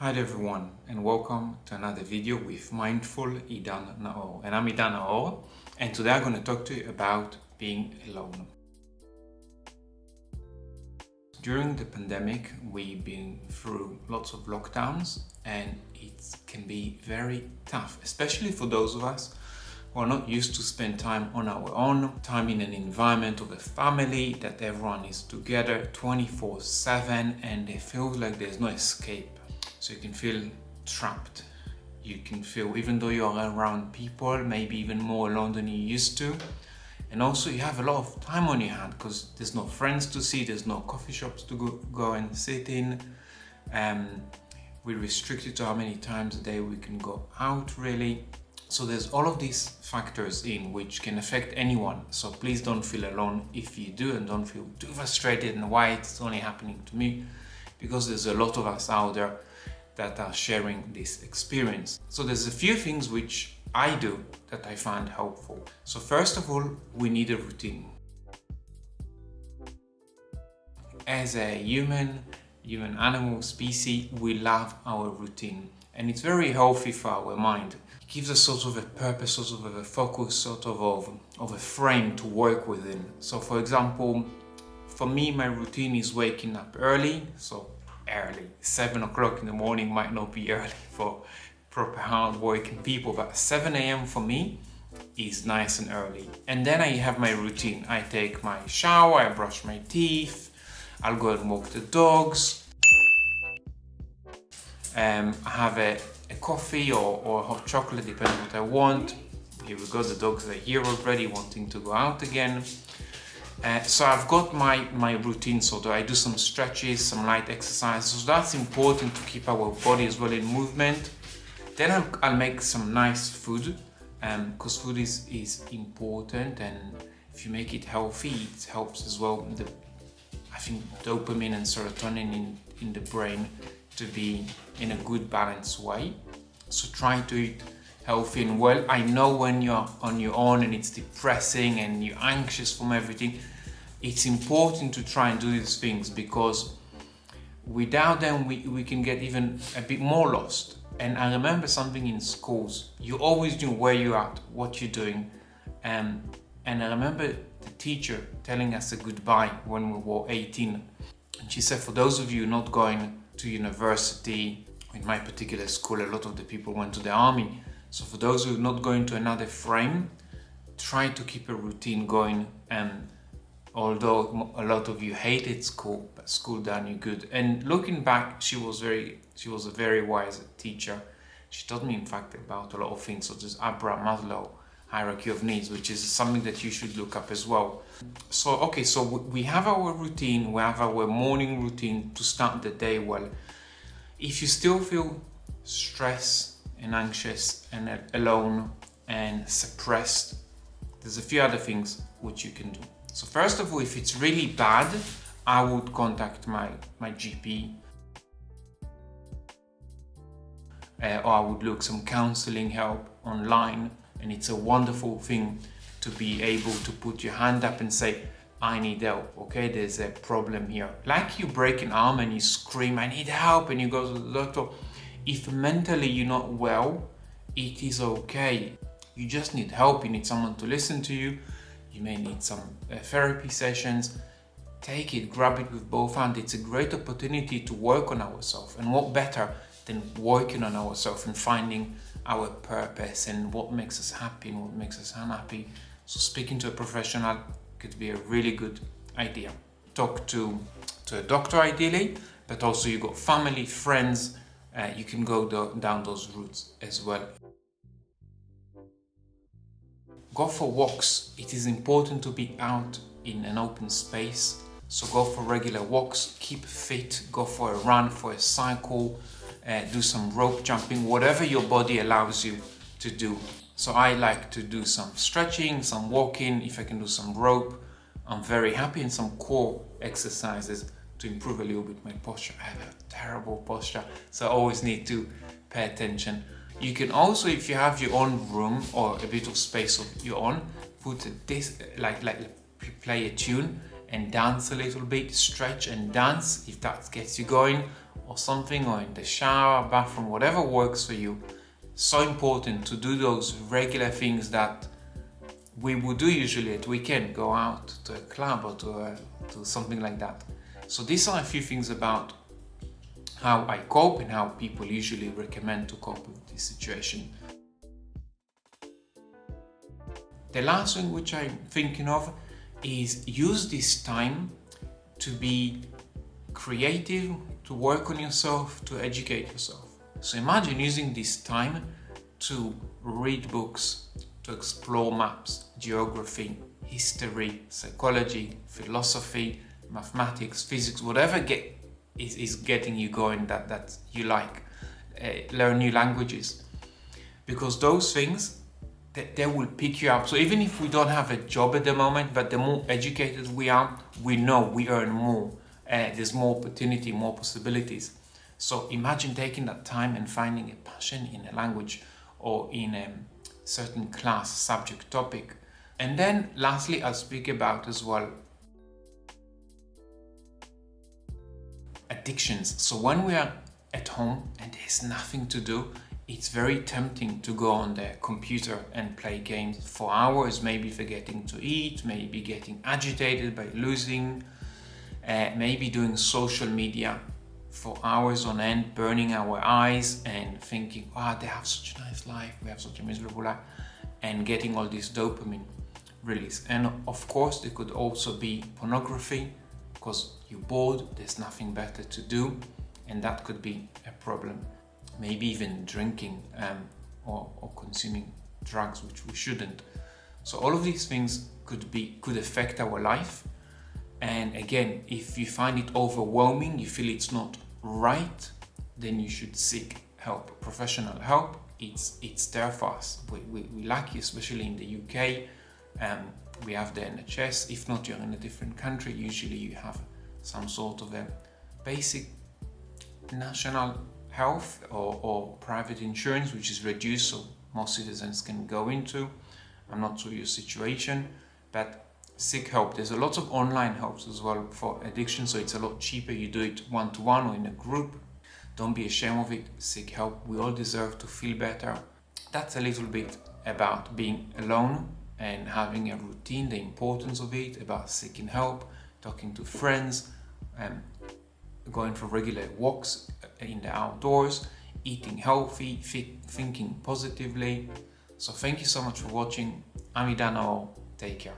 Hi everyone, and welcome to another video with Mindful Idan Naor. And I'm Idan Naor, and today I'm going to talk to you about being alone. During the pandemic, we've been through lots of lockdowns, and it can be very tough, especially for those of us who are not used to spend time on our own, time in an environment of a family that everyone is together 24/7, and it feels like there's no escape. So you can feel trapped. You can feel, even though you're around people, maybe even more alone than you used to. And also you have a lot of time on your hand because there's no friends to see, there's no coffee shops to go and sit in. We're restricted to how many times a day we can go out, really. So there's all of these factors in which can affect anyone. So please don't feel alone if you do, and don't feel too frustrated and why it's only happening to me, because there's a lot of us out there that are sharing this experience. So there's a few things which I do that I find helpful. So first of all, we need a routine. As a human animal species, we love our routine, and it's very healthy for our mind. It gives us sort of a purpose, sort of a focus, sort of a frame to work within. So for example, for me, my routine is waking up early. So early, 7 o'clock in the morning might not be early for proper hard working people, but 7 a.m. for me is nice and early. And then I have my routine. I take my shower, I brush my teeth, I'll go and walk the dogs. I have a coffee or hot chocolate, depending what I want. Here we go, the dogs are here already wanting to go out again. So I've got my routine, so that I do some stretches, some light exercises. So that's important to keep our body as well in movement. Then I'll make some nice food, because food is important, and if you make it healthy, it helps as well. I think dopamine and serotonin in the brain to be in a good balanced way. So try to eat healthy and well. I know when you're on your own and it's depressing and you're anxious from everything, it's important to try and do these things, because without them we can get even a bit more lost. And I remember something in schools, you always knew where you're at, what you're doing, and I remember the teacher telling us a goodbye when we were 18, and she said, for those of you not going to university, in my particular school a lot of the people went to the army, so for those who are not going to another frame, try to keep a routine going. And although a lot of you hated school, but school done you good. And looking back, she was a very wise teacher. She taught me, in fact, about a lot of things, such as Abraham Maslow hierarchy of needs, which is something that you should look up as well. So okay, so we have our routine, we have our morning routine to start the day well. If you still feel stressed and anxious and alone and suppressed, there's a few other things which you can do. So first of all, if it's really bad, I would contact my GP, or I would look some counseling help online. And it's a wonderful thing to be able to put your hand up and say, I need help, okay, there's a problem here. Like you break an arm and you scream, I need help, and you go to the doctor. If mentally you're not well, it is okay. You just need help, you need someone to listen to you. You may need some therapy sessions. Take it, grab it with both hands. It's a great opportunity to work on ourselves. And what better than working on ourselves and finding our purpose and what makes us happy and what makes us unhappy. So speaking to a professional could be a really good idea. Talk to a doctor ideally, but also you got family, friends, you can go down those routes as well. Go for walks. It is important to be out in an open space. So go for regular walks, keep fit, go for a run, for a cycle, do some rope jumping, whatever your body allows you to do. So I like to do some stretching, some walking. If I can do some rope, I'm very happy, and some core exercises to improve a little bit my posture. I have a terrible posture, so I always need to pay attention. You can also, if you have your own room or a bit of space of your own, put this like play a tune and dance a little bit, stretch and dance if that gets you going, or something, or in the shower, bathroom, whatever works for you. So important to do those regular things that we would do usually at weekend, go out to a club or to something like that. So these are a few things about how I cope and how people usually recommend to cope with this situation. The last thing which I'm thinking of is use this time to be creative, to work on yourself, to educate yourself. So imagine using this time to read books, to explore maps, geography, history, psychology, philosophy, mathematics, physics, whatever is getting you going that you like. Learn new languages, because those things they will pick you up. So even if we don't have a job at the moment, but the more educated we are, we know we earn more. There's more opportunity, more possibilities. So imagine taking that time and finding a passion in a language or in a certain class, subject, topic. And then lastly, I'll speak about as well addictions. So when we are at home and there's nothing to do, it's very tempting to go on the computer and play games for hours, maybe forgetting to eat, maybe getting agitated by losing, maybe doing social media for hours on end, burning our eyes and thinking, wow, they have such a nice life, we have such a miserable life, and getting all this dopamine release. And of course, there could also be pornography, because you're bored, there's nothing better to do, and that could be a problem. Maybe even drinking or consuming drugs, which we shouldn't. So all of these things could affect our life. And again, if you find it overwhelming, you feel it's not right, then you should seek help, professional help. It's there for us. We like you, especially in the UK. We have the NHS. If not, you're in a different country. Usually you have some sort of a basic national health or private insurance, which is reduced, so most citizens can go into. I'm not sure your situation, but seek help. There's a lot of online helps as well for addiction, so it's a lot cheaper. You do it one-to-one or in a group. Don't be ashamed of it. Seek help. We all deserve to feel better. That's a little bit about being alone and having a routine, the importance of it, about seeking help, talking to friends, going for regular walks in the outdoors, eating healthy, thinking positively. So thank you so much for watching. I'm Idan Naor. Take care.